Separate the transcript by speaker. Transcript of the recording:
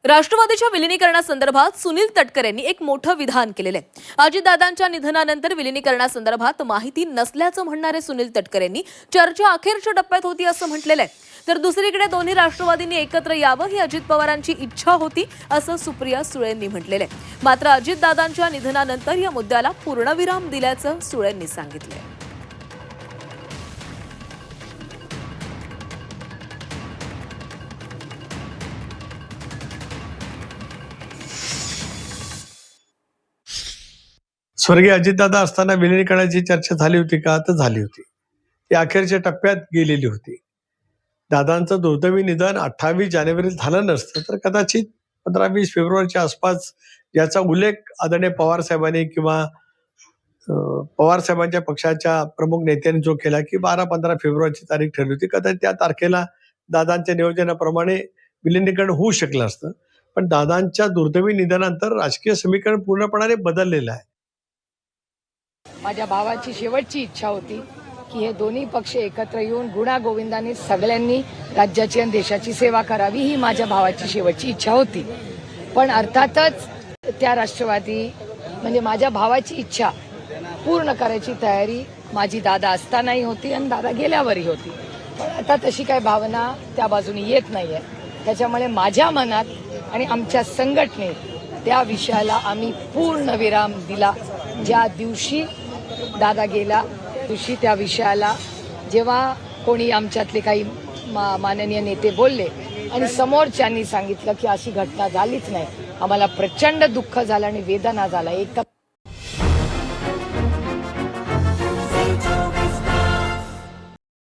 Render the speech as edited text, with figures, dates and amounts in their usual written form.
Speaker 1: राष्ट्रवादीच्या विलिनीकरणासंदर्भात सुनील तटकरे यांनी एक मोठं विधान केलेलं आहे। अजितदादांच्या निधनानंतर विलिनीकरणासंदर्भात माहिती नसल्याचं म्हणणारे सुनील तटकरे यांनी चर्चा अखेरच्या टप्प्यात होती असं म्हटलेलं आहे। तर दुसरीकडे दोन्ही राष्ट्रवादींनी एकत्र यावं ही अजित पवारांची इच्छा होती असं सुप्रिया सुळेंनी म्हटलेलं आहे। मात्र अजितदादांच्या निधनानंतर या मुद्द्याला पूर्णविराम दिल्याचं सुळेंनी सांगितलंय।
Speaker 2: स्वर्गीय अजितदादा असताना विलिनीकरणाची चर्चा झाली होती का? तर झाली होती। ती अखेरच्या टप्प्यात गेलेली होती। दादांचं दुर्दैवी निधन 28 जानेवारीला झालं नसतं तर कदाचित 15-20 फेब्रुवारीच्या आसपास याचा उल्लेख आदरणीय पवार साहेबांनी किंवा पवार साहेबांच्या पक्षाच्या प्रमुख नेत्यांनी जो केला की 12-15 फेब्रुवारीची तारीख ठरली होती, कदाचित त्या तारखेला दादांच्या नियोजनाप्रमाणे विलिनीकरण होऊ शकलं असतं। पण दादांच्या दुर्दैवी निधनानंतर राजकीय समीकरण पूर्णपणे बदललेलं आहे।
Speaker 3: माझ्या भावाची शेवटची इच्छा होती की हे दोन्ही पक्ष एकत्र येऊन गुण्यागोविंदाने सगळ्यांनी राज्याची आणि देशाची सेवा करावी, ही माझ्या भावाची शेवटची इच्छा होती। पण अर्थातच त्या राष्ट्रवादी म्हणजे माझ्या भावाची इच्छा पूर्ण करायची तयारी माझी दादा असतानाही होती आणि दादा गेल्यावरही होती। पण आता तशी काही भावना त्या बाजूने येत नाहीये। त्याच्यामुळे माझ्या मनात आणि आमच्या संघटनेत त्या विषयाला आम्ही पूर्ण विराम दिला। ज्या दिवशी दादा गेला दिवशी त्या विषयाला जेव्हा कोणी आमच्यातले काही माननीय नेते बोलले आणि समोरच्यांनी सांगितलं की अशी घटना झालीच नाही, आम्हाला प्रचंड दुःख झालं आणि वेदना झाला। एक तर